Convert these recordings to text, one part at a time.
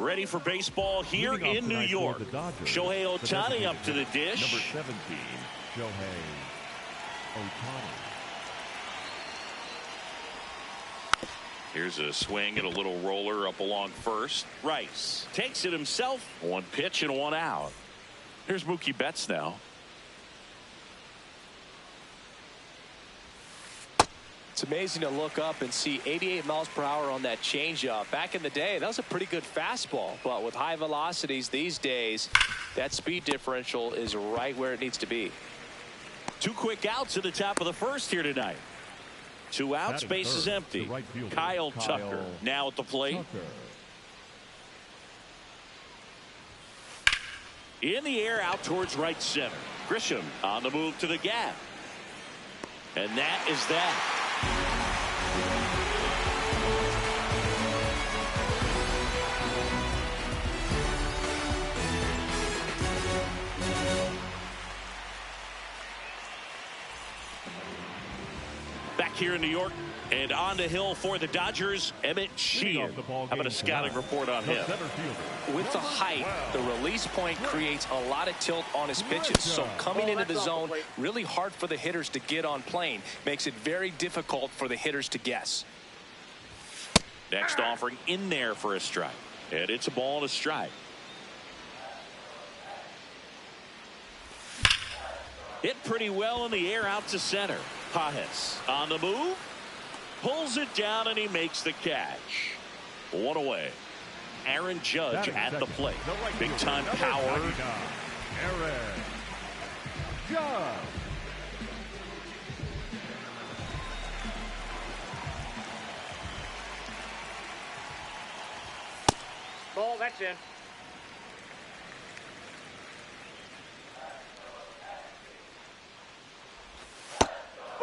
Ready for baseball here in New York. Shohei Ohtani up to the dish. Number 17, Shohei Ohtani. Here's a swing and a little roller up along first. Rice takes it himself. One pitch and one out. Here's Mookie Betts now. It's amazing to look up and see 88 miles per hour on that changeup. Back in the day, that was a pretty good fastball. But with high velocities these days, that speed differential is right where it needs to be. 2 quick outs at the top of the first here tonight. 2 outs, base is empty. Right fielder, Kyle Tucker now at the plate. In the air out towards right center. Grisham on the move to the gap. And that is that. Back here in New York and on the hill for the Dodgers, Emmett Sheehan. How about a scouting report on him? With the height, the release point creates a lot of tilt on his pitches. So coming into the zone, really hard for the hitters to get on plane. Makes it very difficult for the hitters to guess. Next offering in there for a strike. And it's a ball and a strike. Hit pretty well in the air out to center. Pajes on the move. Pulls it down and he makes the catch. 1 away. Aaron Judge at the plate. Big time power. Aaron Judge. Ball, that's in.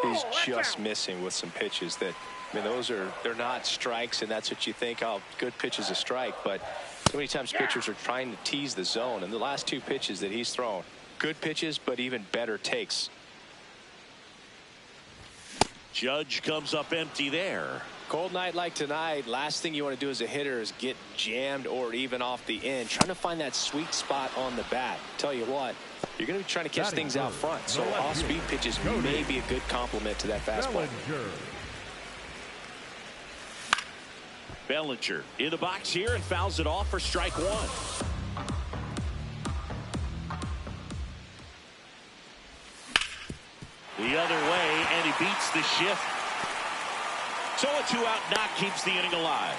He's just missing with some pitches that, I mean, they're not strikes, and that's what you think, oh, good pitch is a strike. But so many times pitchers are trying to tease the zone, and the last 2 pitches that he's thrown, good pitches, but even better takes. Judge comes up empty there. Cold night like tonight, last thing you want to do as a hitter is get jammed or even off the end. Trying to find that sweet spot on the bat. Tell you what, you're going to be trying to catch things out front. So off-speed pitches may be a good complement to that fastball. Bellinger in the box here and fouls it off for strike 1. The other way, and he beats the shift. So a 2-out knock keeps the inning alive.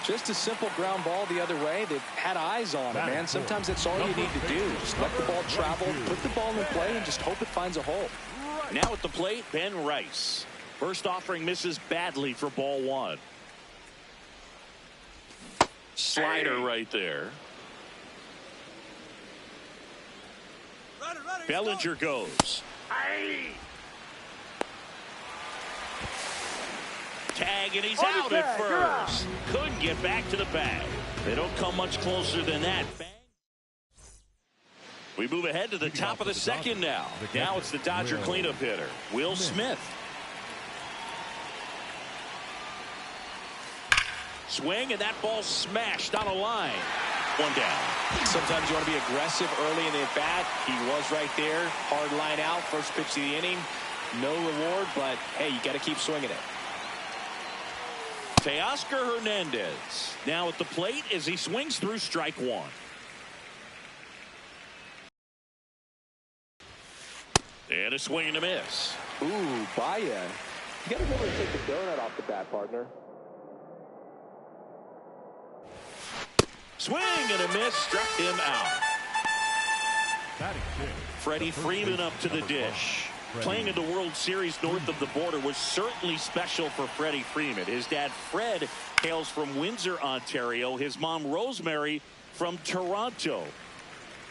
Just a simple ground ball the other way. They've had eyes on it, man. Sometimes that's all you need to do. Just let the ball travel, put the ball in play, and just hope it finds a hole. Now at the plate, Ben Rice. First offering misses badly for ball 1. Slider right there. Bellinger goes. Tag, and he's out at first. Couldn't get back to the bag. They don't come much closer than that. We move ahead to the top of the second now. Now it's the Dodger cleanup hitter, Will Smith. Swing, and that ball smashed on a line. 1 down. Sometimes you want to be aggressive early in the at-bat. He was right there. Hard line out. First pitch of the inning. No reward, but, hey, you got to keep swinging it. Teoscar Hernandez now at the plate as he swings through strike 1. And a swing and a miss. Ooh, Baez. You got to remember to take the donut off the bat, partner. Swing and a miss, struck him out. Freddie Freeman up to the dish. Playing in the World Series north of the border was certainly special for Freddie Freeman. His dad, Fred, hails from Windsor, Ontario. His mom, Rosemary, from Toronto.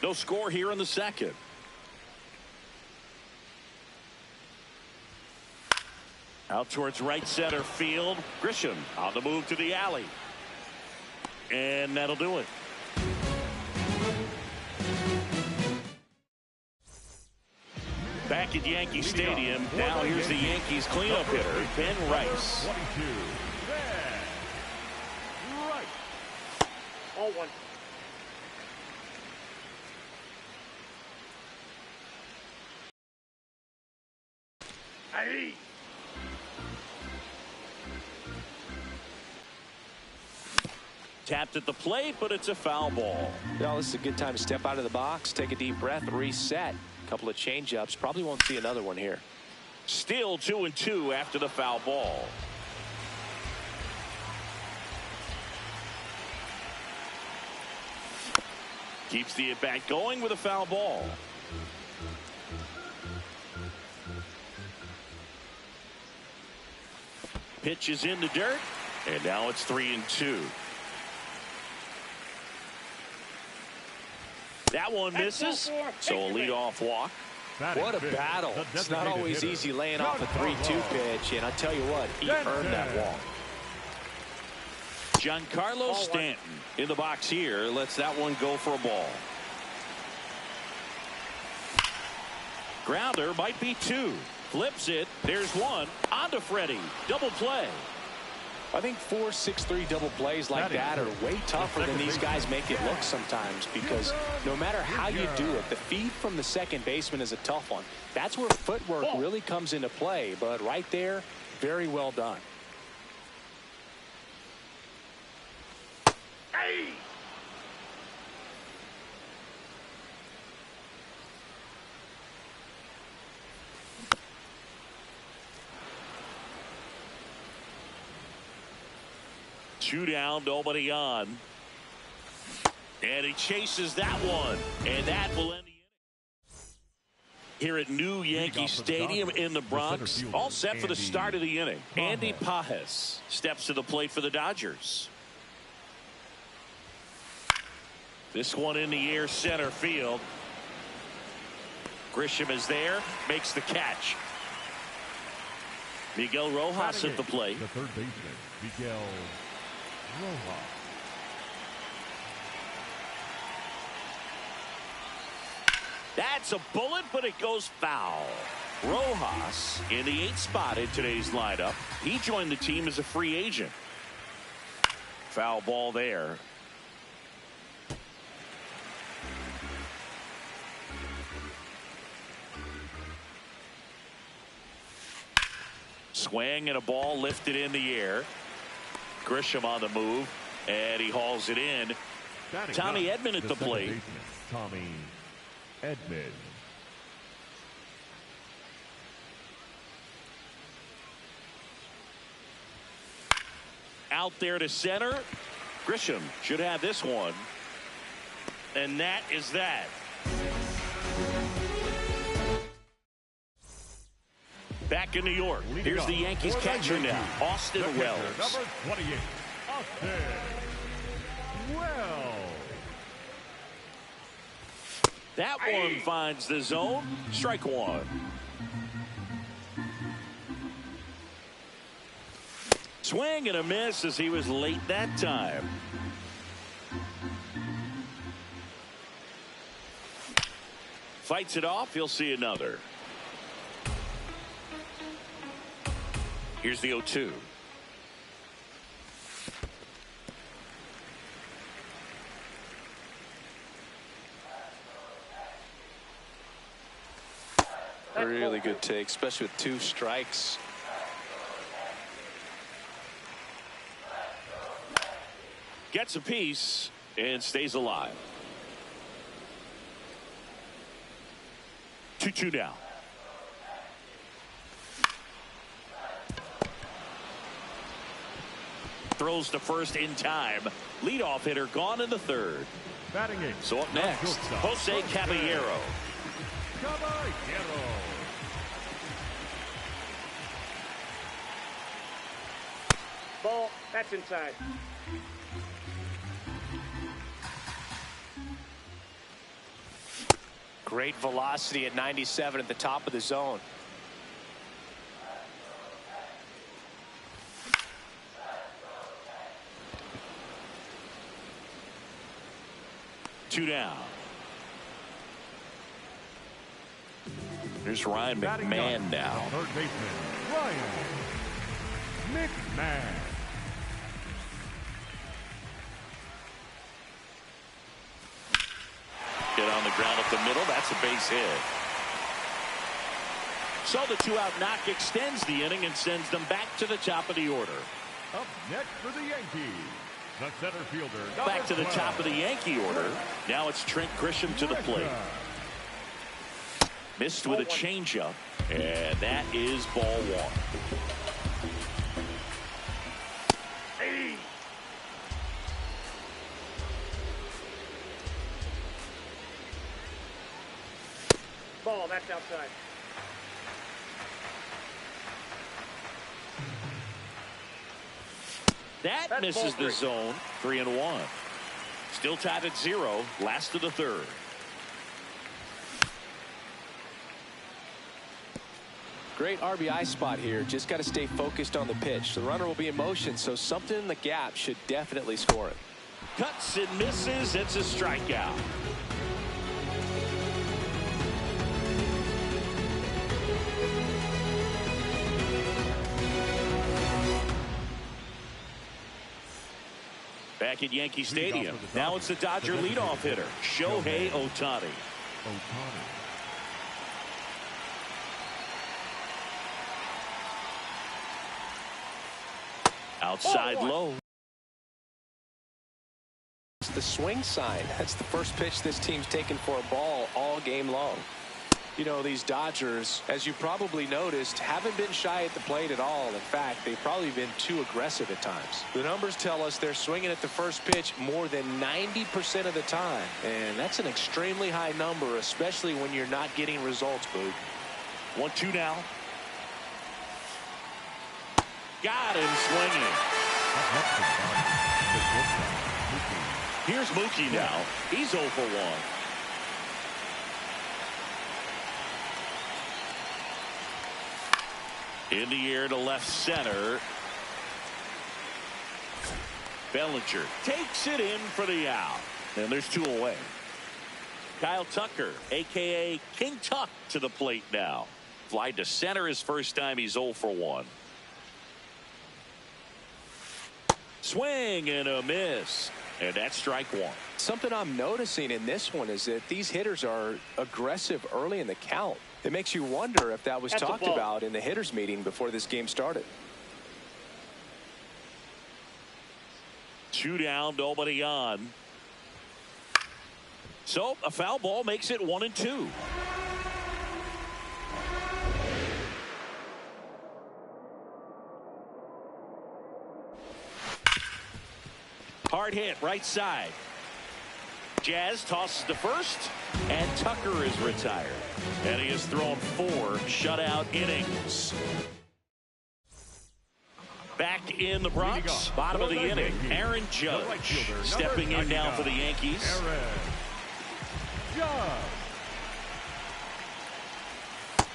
No score here in the second. Out towards right center field. Grisham on the move to the alley. And that'll do it. Back at Yankee Stadium. Now here's the Yankees cleanup hitter, Ben Rice. 0-1. Hey. Tapped at the plate, but it's a foul ball. Well, this is a good time to step out of the box, take a deep breath, reset. A couple of change-ups. Probably won't see another one here. Still 2-2 after the foul ball. Keeps the at-bat going with a foul ball. Pitch is in the dirt, and now it's 3-2. That one misses, so a leadoff walk. What a battle. It's not always easy laying off a 3-2 pitch, and I tell you what, he earned that walk. Giancarlo Stanton in the box here lets that one go for a ball. Grounder might be two. Flips it. There's one. On to Freddie. Double play. I think 4-6-3 double plays like that are way tougher than these guys make it look sometimes, because no matter how you do it, the feed from the second baseman is a tough one. That's where footwork really comes into play, but right there, very well done. Hey. Two down, nobody on. And he chases that one. And that will end the inning. Here at New Yankee Stadium in the Bronx. All set for the start of the inning. Andy Pajes steps to the plate for the Dodgers. This one in the air, center field. Grisham is there, makes the catch. Miguel Rojas at the plate. The third baseman, Miguel Rojas. That's a bullet, but it goes foul. Rojas in the 8th spot in today's lineup. He joined the team as a free agent. Foul ball there. Swing and a ball lifted in the air. Grisham on the move, and he hauls it in. Tommy Edman at the plate. Tommy Edman. Out there to center. Grisham should have this one. And that is that. Back in New York. Here's the Yankees catcher now, Austin Wells. Number 28, Austin Wells. That one finds the zone. Strike one. Swing and a miss as he was late that time. Fights it off. He'll see another. Here's the 0-2. Really good take, especially with 2 strikes. Gets a piece and stays alive. 2-2 now. Throws to first in time. Leadoff hitter gone in the 3rd. Batting 8. So up next, Jose Caballero. Ball. That's inside. Great velocity at 97 at the top of the zone. Two down. Here's Ryan McMahon now. Third baseman, Ryan McMahon. hit on the ground up the middle. That's a base hit. So the 2-out knock extends the inning and sends them back to the top of the order. Up next for the Yankees, the center fielder. Back to the top of the Yankee order. Now it's Trent Grisham to the plate. Missed with a changeup, and that is ball one. Ball, that's outside. That misses the zone. 3-1. Still tied at 0. Last of the third. Great RBI spot here. Just got to stay focused on the pitch. The runner will be in motion, so something in the gap should definitely score it. Cuts and misses. It's a strikeout. Back at Yankee Stadium. Now it's the Dodger leadoff hitter, Shohei Ohtani. Outside low. It's the swing sign. That's the first pitch this team's taken for a ball all game long. You know, these Dodgers, as you probably noticed, haven't been shy at the plate at all. In fact, they've probably been too aggressive at times. The numbers tell us they're swinging at the first pitch more than 90% of the time. And that's an extremely high number, especially when you're not getting results, Boog. 1-2 now. Got him swinging. Here's Mookie now. He's 0 for 1. In the air to left center. Bellinger takes it in for the out. And there's 2 away. Kyle Tucker, a.k.a. King Tuck, to the plate now. Fly to center his first time. He's 0 for 1. Swing and a miss. And that's strike one. Something I'm noticing in this one is that these hitters are aggressive early in the count. It makes you wonder if that was talked about in the hitters meeting before this game started. 2 down, nobody on. So a foul ball makes it 1-2. Hard hit right side. Jazz tosses to first, and Tucker is retired. And he has thrown 4 shutout innings. Back in the Bronx, bottom of the inning, Aaron Judge stepping in now for the Yankees.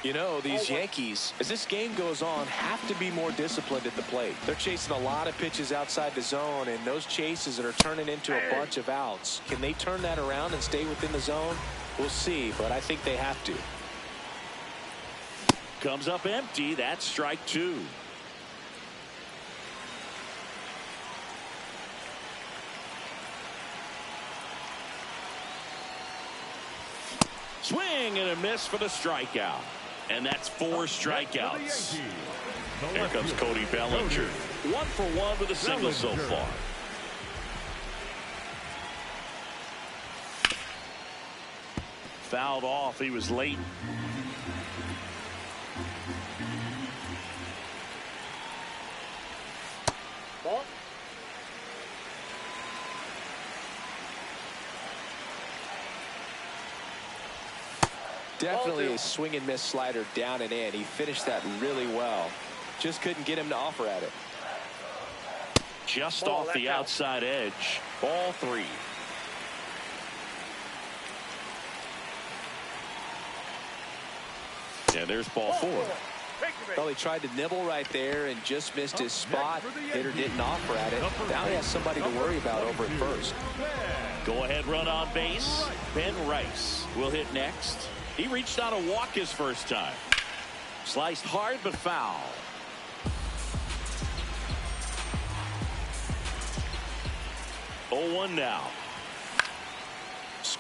You know, these Yankees, as this game goes on, have to be more disciplined at the plate. They're chasing a lot of pitches outside the zone, and those chases that are turning into a bunch of outs. Can they turn that around and stay within the zone? We'll see, but I think they have to. Comes up empty. That's strike 2. Swing and a miss for the strikeout. And that's 4 strikeouts. Here comes Cody Bellinger. 1 for 1 with a single so far. Fouled off. He was late. Ball. Definitely a swing and miss slider down and in. He finished that really well. Just couldn't get him to offer at it. Just off the outside edge. Ball 3. And there's ball 4. Well, he tried to nibble right there and just missed his spot. Hitter didn't offer at it. Now he has somebody to worry about over at first. Go ahead run on base. Ben Rice will hit next. He reached out a walk his first time. Sliced hard but foul. Oh, 1 now.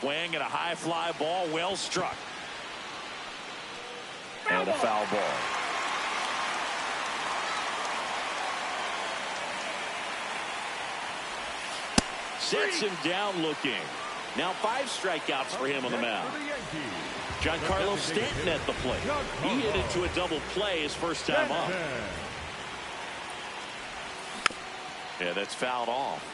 swing and a high fly ball, well struck. And a foul ball. Sets him down looking. Now 5 strikeouts for him on the mound. Giancarlo Stanton at the plate. He hit into a double play his first time up. Yeah, that's fouled off.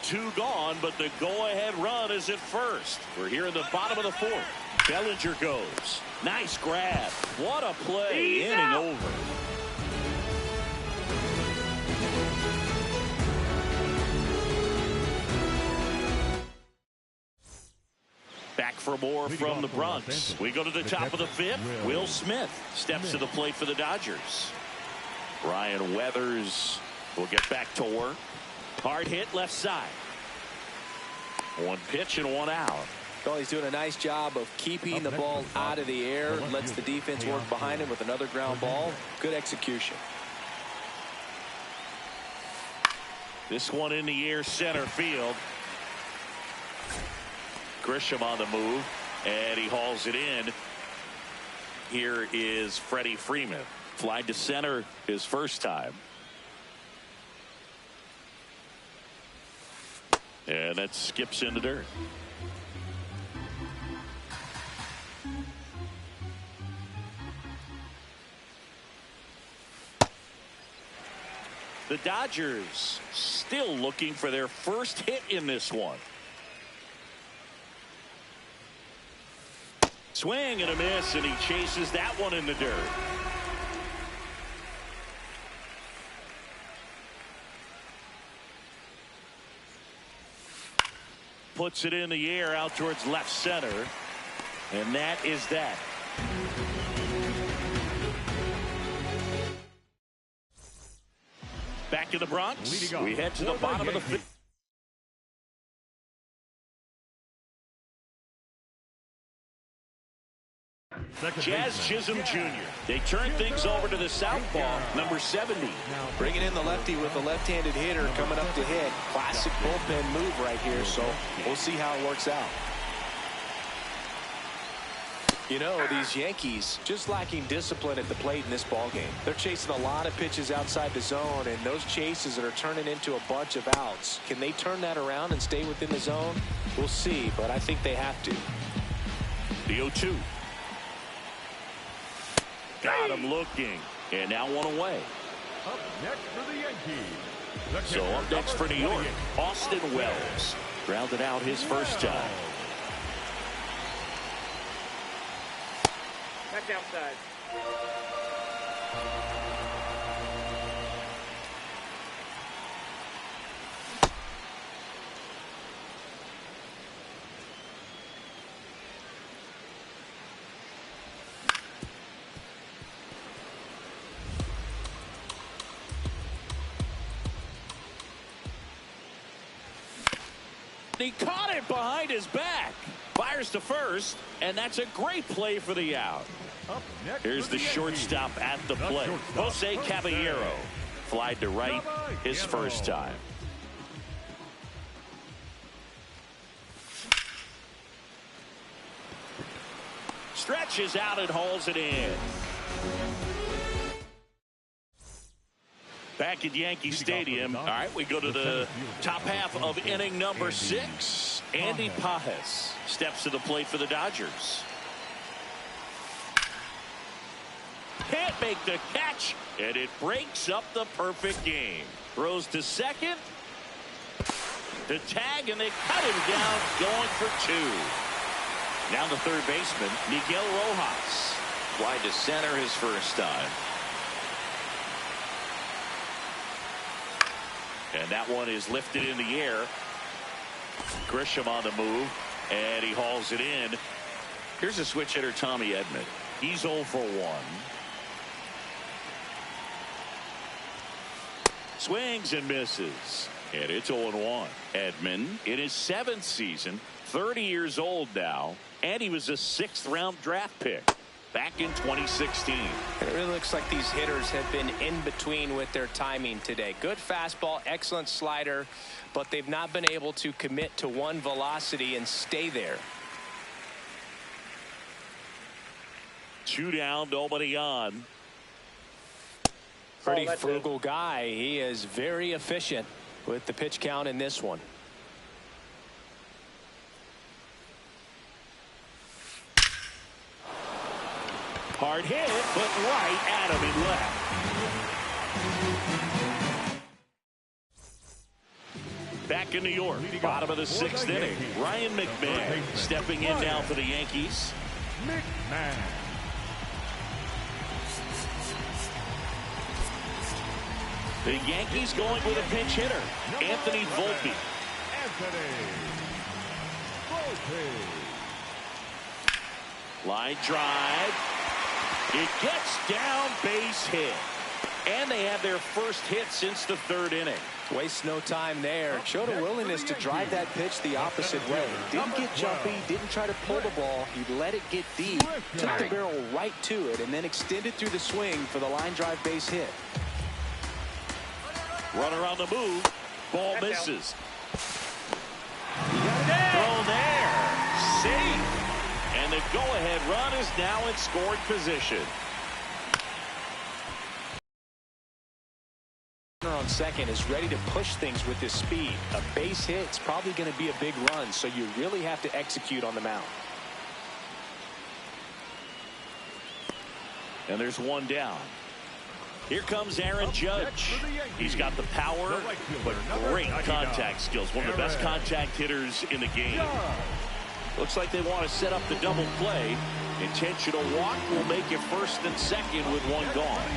2 gone, but the go-ahead run is at first. We're here in the bottom of the 4th. Bellinger goes. Nice grab. What a play. Inning over. Back for more from the Bronx. We go to the top of the 5th. Will Smith steps to the plate for the Dodgers. Ryan Weathers will get back to work. Hard hit left side. 1 pitch and 1 out. Well, he's doing a nice job of keeping the ball out of the air. Lets the defense work behind him with another ground ball. Good execution. This one in the air, center field. Grisham on the move, and he hauls it in. Here is Freddie Freeman. Flied to center his first time. And that skips in the dirt. The Dodgers still looking for their first hit in this one. Swing and a miss, and he chases that one in the dirt. Puts it in the air out towards left center, and that is that. Back in the Bronx, we head to the bottom of the 5th. Jazz Chisholm Jr. They turn things over to the southpaw, number 70. Bringing in the lefty with the left-handed hitter coming up to hit. Classic bullpen move right here, so we'll see how it works out. You know, these Yankees just lacking discipline at the plate in this ballgame. They're chasing a lot of pitches outside the zone, and those chases that are turning into a bunch of outs. Can they turn that around and stay within the zone? We'll see, but I think they have to. The 0-2. Got him looking, and now 1 away. Up next for the Yankees. So up next for New York, Austin Wells. Grounded out his first time. Back outside. He caught it behind his back. Fires to first, and that's a great play for the out. Here's the shortstop at the plate. Jose Caballero flied to right his first time. Stretches out and hauls it in. Back at Yankee Stadium. All right, we go to the top half of inning number 6. Andy Pajes steps to the plate for the Dodgers. Can't make the catch, and it breaks up the perfect game. Throws to second. The tag, and they cut him down, going for 2. Now the third baseman, Miguel Rojas. Wide to center his first time. And that one is lifted in the air. Grisham on the move, and he hauls it in. Here's a switch hitter, Tommy Edman. He's 0 for 1. Swings and misses, and it's 0-1. Edman in his 7th season, 30 years old now, and he was a 6th round draft pick. back in 2016. And it really looks like these hitters have been in between with their timing today. Good fastball, excellent slider, but they've not been able to commit to one velocity and stay there. 2 down, nobody on. Pretty frugal guy. He is very efficient with the pitch count in this one. Hard hit, but right at him and left. Back in New York, bottom of the 6th inning. Ryan McMahon stepping in now for the Yankees. McMahon. The Yankees going with a pinch hitter, Anthony Volpe. Line drive. It gets down, base hit. And they have their first hit since the 3rd inning. Waste no time there. Showed a willingness to drive that pitch the opposite way. Didn't get jumpy, didn't try to pull the ball. He let it get deep, took the barrel right to it, and then extended through the swing for the line drive base hit. Runner on the move. Ball misses. Throw there. Safe. And the go-ahead run is now in scoring position. Runner on second is ready to push things with his speed. A base hit is probably going to be a big run, so you really have to execute on the mound. And there's 1 down. Here comes Aaron Judge. He's got the power, but great contact skills. One of the best contact hitters in the game. Looks like they want to set up the double play. Intentional walk will make it 1st and 2nd with 1 gone.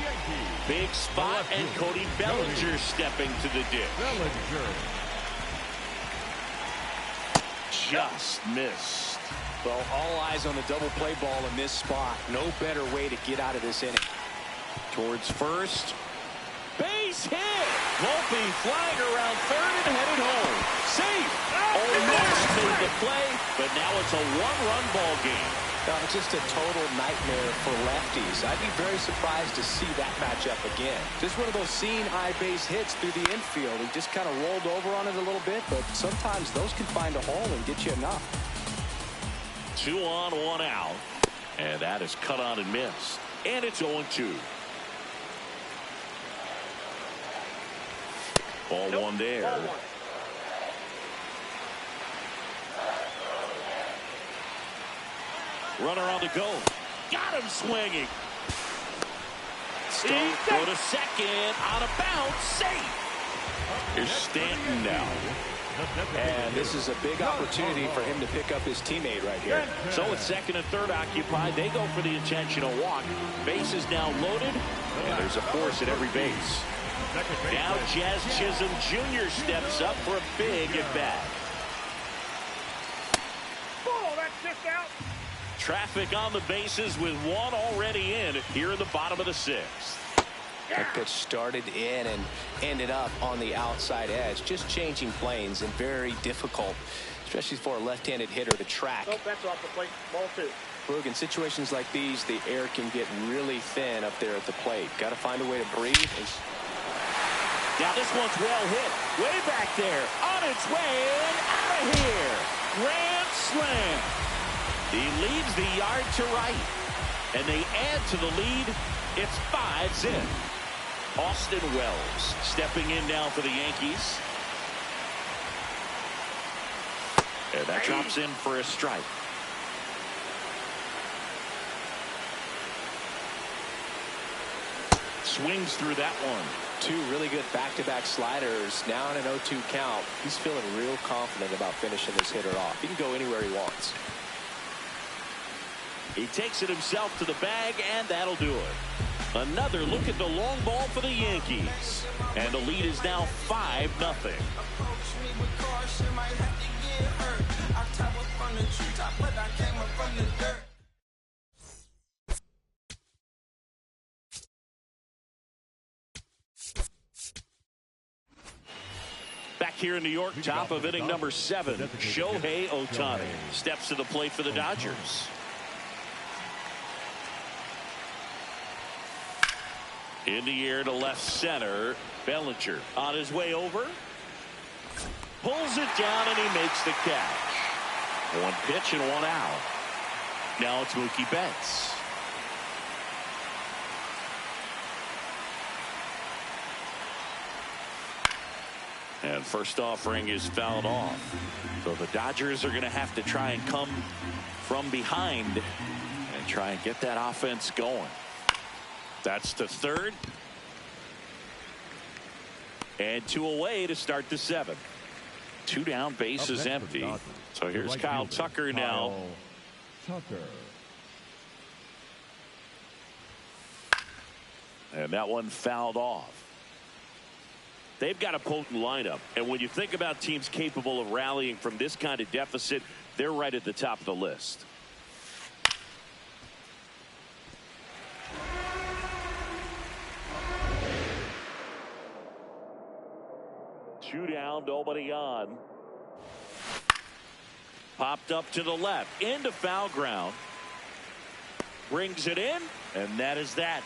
Big spot, and Cody Bellinger stepping to the ditch. Just missed. Well, all eyes on the double play ball in this spot. No better way to get out of this inning. Towards first. Base hit. Volpe flying around 3rd and headed home. Safe. Almost made the play, but now it's a 1-run ball game. Now, it's just a total nightmare for lefties. I'd be very surprised to see that matchup again. Just one of those seeing eye base hits through the infield. He just kind of rolled over on it a little bit, but sometimes those can find a hole and get you enough. 2 on, 1 out. And that is cut on and missed. And it's 0-2. Ball 1 there. Ball 1. Runner on the go. Got him swinging. Go to second. On a bounce. Safe. Here's Stanton now. And this is a big opportunity for him to pick up his teammate right here. So with 2nd and 3rd occupied, they go for the intentional walk. Base is now loaded, and there's a force at every base. Now Jazz Chisholm Jr. steps up for a big at-bat. Ball, that's just out. Traffic on the bases with 1 already in here in the bottom of the 6th. That pitch started in and ended up on the outside edge. Just changing planes and very difficult, especially for a left-handed hitter to track. Nope, that's off the plate. Ball 2. Look, in situations like these, the air can get really thin up there at the plate. Got to find a way to breathe. Now this one's well hit. Way back there. On its way and out of here. Grand slam. He leaves the yard to right. And they add to the lead. It's 5's in. Austin Wells stepping in now for the Yankees. And that drops in for a strike. Swings through that one. 2 really good back-to-back sliders. Now in an 0-2 count. He's feeling real confident about finishing this hitter off. He can go anywhere he wants. He takes it himself to the bag, and that'll do it. Another look at the long ball for the Yankees. And the lead is now 5-0. Back here in New York, top of inning number 7, Shohei Ohtani steps to the plate for the Dodgers. In the air to left center. Bellinger on his way over. Pulls it down and he makes the catch. One pitch and one out. Now it's Mookie Betts. And first offering is fouled off. So the Dodgers are going to have to try and come from behind and try and get that offense going. That's the third. And 2 away to start the 7th. 2 down, base is empty. So here's Kyle Tucker now. And that one fouled off. They've got a potent lineup. And when you think about teams capable of rallying from this kind of deficit, they're right at the top of the list. Two down, nobody on. Popped up to the left, into foul ground. Brings it in, and that is that.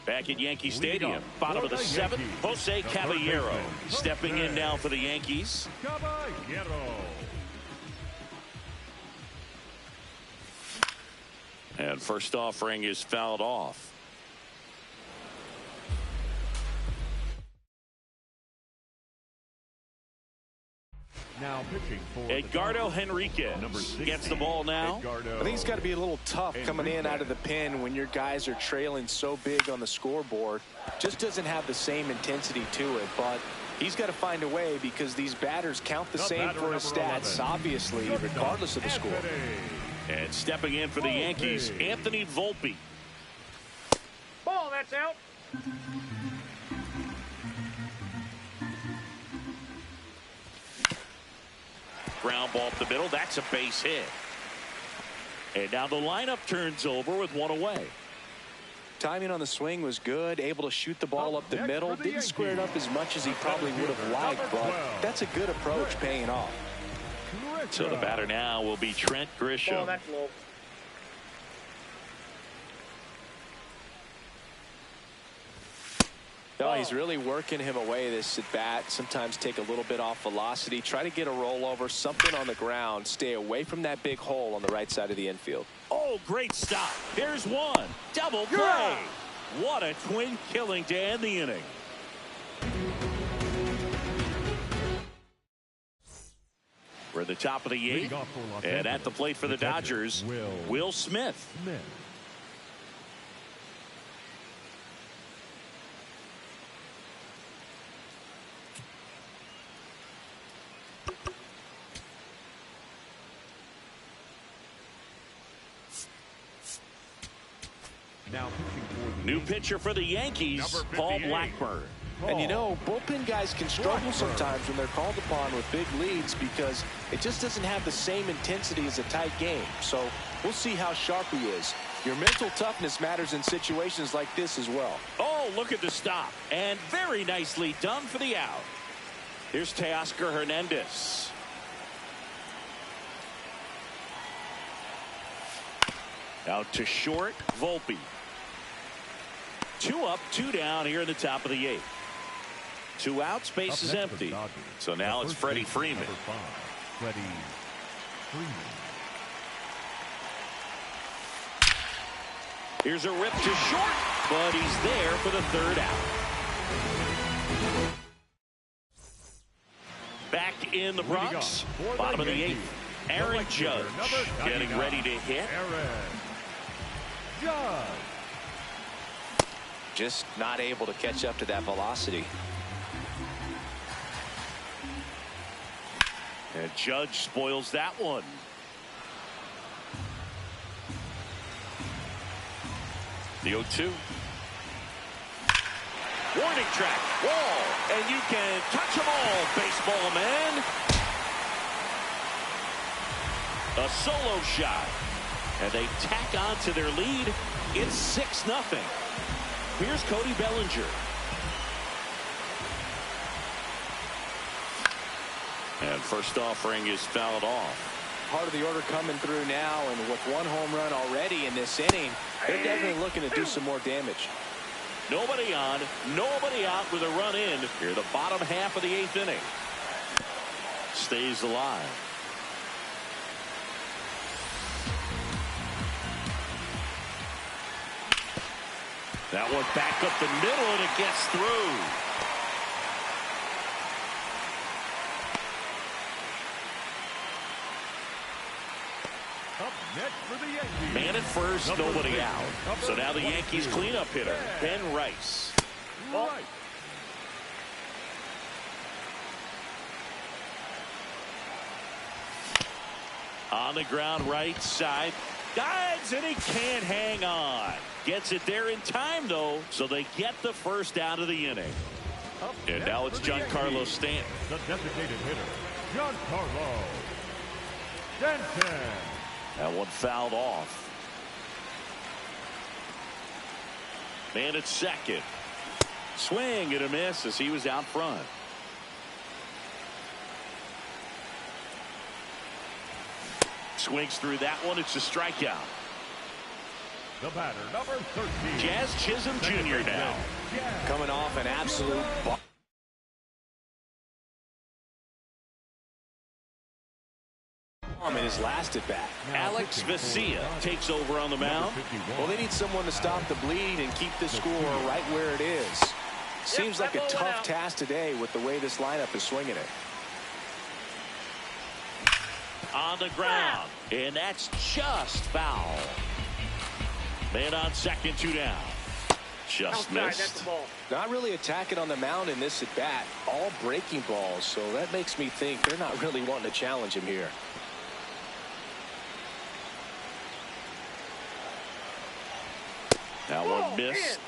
Back at Yankee Stadium, bottom of the 7th, Jose Caballero stepping in now for the Yankees. And first offering is fouled off. Now pitching for Edgardo Henriquez gets the ball now. I think it's got to be a little tough coming in out of the pen when your guys are trailing so big on the scoreboard. Just doesn't have the same intensity to it, but he's got to find a way because these batters count the same for his stats, obviously, regardless of the score. And stepping in for the Yankees, Anthony Volpe. Ball, that's out. Ground ball up the middle. That's a base hit. And now the lineup turns over with 1 away. Timing on the swing was good. Able to shoot the ball up the middle. Didn't square it up as much as he probably would have liked, but that's a good approach paying off. So the batter now will be Trent Grisham. Ball, that's low. No, he's really working him away this at bat. Sometimes take a little bit off velocity. Try to get a rollover, something on the ground. Stay away from that big hole on the right side of the infield. Oh, great stop. Here's one. Double play. What a twin killing to end the inning. We're at the top of the 8th. And at the plate for the Dodgers, Will Smith. Now New pitcher for the Yankees, Paul Blackburn. And you know, bullpen guys can struggle sometimes when they're called upon with big leads because it just doesn't have the same intensity as a tight game. So we'll see how sharp he is. Your mental toughness matters in situations like this as well. Oh, look at the stop. And very nicely done for the out. Here's Teoscar Hernandez. Out to short, Volpe. 2 up, 2 down here in the top of the 8th. 2 outs, base is empty. So now it's Freddie Freeman. Here's a rip to short, but he's there for the 3rd out. Back in the Bronx, bottom of the 8th. Aaron Judge getting ready to hit. Just not able to catch up to that velocity. And Judge spoils that one. The 0-2. Warning track, wall, and you can touch them all, baseball man. A solo shot, and they tack on to their lead. It's 6-0. Here's Cody Bellinger. And first offering is fouled off. Part of the order coming through now, and with one home run already in this inning, they're definitely looking to do some more damage. Nobody on, nobody out with a run in here, the bottom half of the 8th inning. Stays alive. That one back up the middle, and it gets through. Up next for the Yankees. Man at first, nobody out. So now the Yankees cleanup hitter, Ben Rice. Right. On the ground, right side. Dives, and he can't hang on. Gets it there in time, though, so they get the first out of the inning. And now it's Giancarlo Stanton. The designated hitter, Giancarlo Stanton. That one fouled off. Man at second. Swing and a miss as he was out front. Swings through that one. It's a strikeout. The batter, number 13. Jazz Chisholm Jr. now. Coming off an absolute bomb in his last at bat. Alex Vesia takes over on the mound. Well, they need someone to stop the bleed and keep the score right where it is. Seems like a tough task today with the way this lineup is swinging it. On the ground, and that's just foul. Man on second, 2 down. Just missed. Not really attacking on the mound in this at bat. All breaking balls, so that makes me think they're not really wanting to challenge him here. That one missed.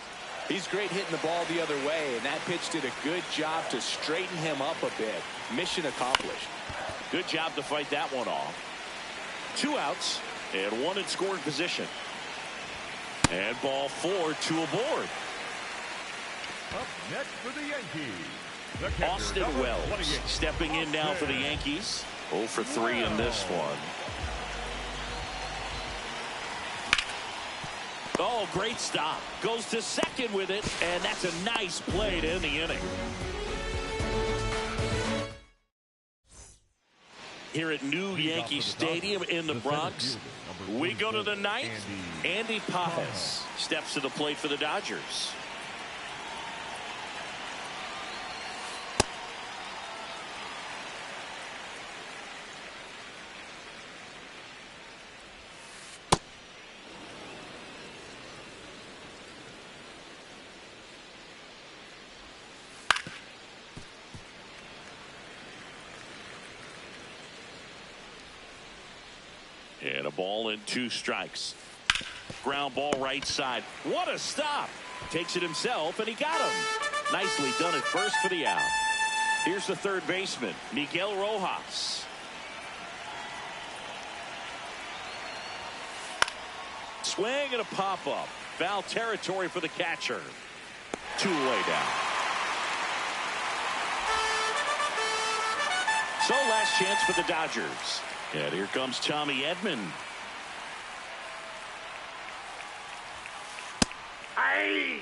He's great hitting the ball the other way, and that pitch did a good job to straighten him up a bit. Mission accomplished. Good job to fight that one off. 2 outs and 1 in scoring position. And ball 4, 2 aboard. Up next for the Yankees, the catcher, Austin number Wells 28. stepping in now for the Yankees. 0 for 3 in this one. Oh, great stop. Goes to second with it, and that's a nice play to end the inning. Here at New Yankee Stadium in the Bronx, we go to the 9th. Andy Pajes steps to the plate for the Dodgers. And a ball and 2 strikes. Ground ball right side. What a stop. Takes it himself, and he got him. Nicely done at first for the out. Here's the third baseman, Miguel Rojas. Swing and a pop-up. Foul territory for the catcher. 2 away down. So last chance for the Dodgers. And here comes Tommy Edman. Aye.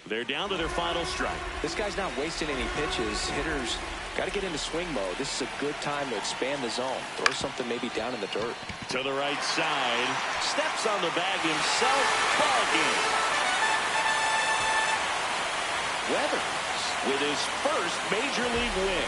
They're down to their final strike. This guy's not wasting any pitches. Hitters got to get into swing mode. This is a good time to expand the zone. Throw something maybe down in the dirt. To the right side. Steps on the bag himself. Ball game. Weathers with his first major league win.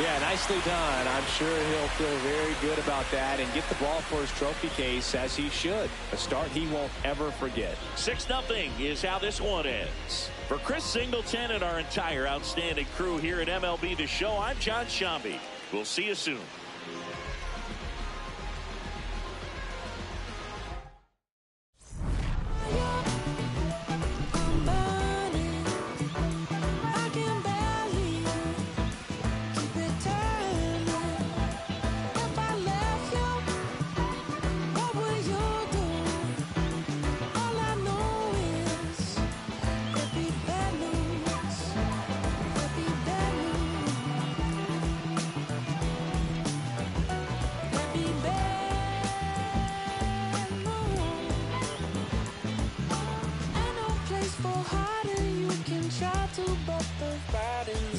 Yeah, nicely done. I'm sure he'll feel very good about that and get the ball for his trophy case, as he should. A start he won't ever forget. 6-0 is how this one ends. For Chris Singleton and our entire outstanding crew here at MLB The Show, I'm John Shambi. We'll see you soon. try to, but the writing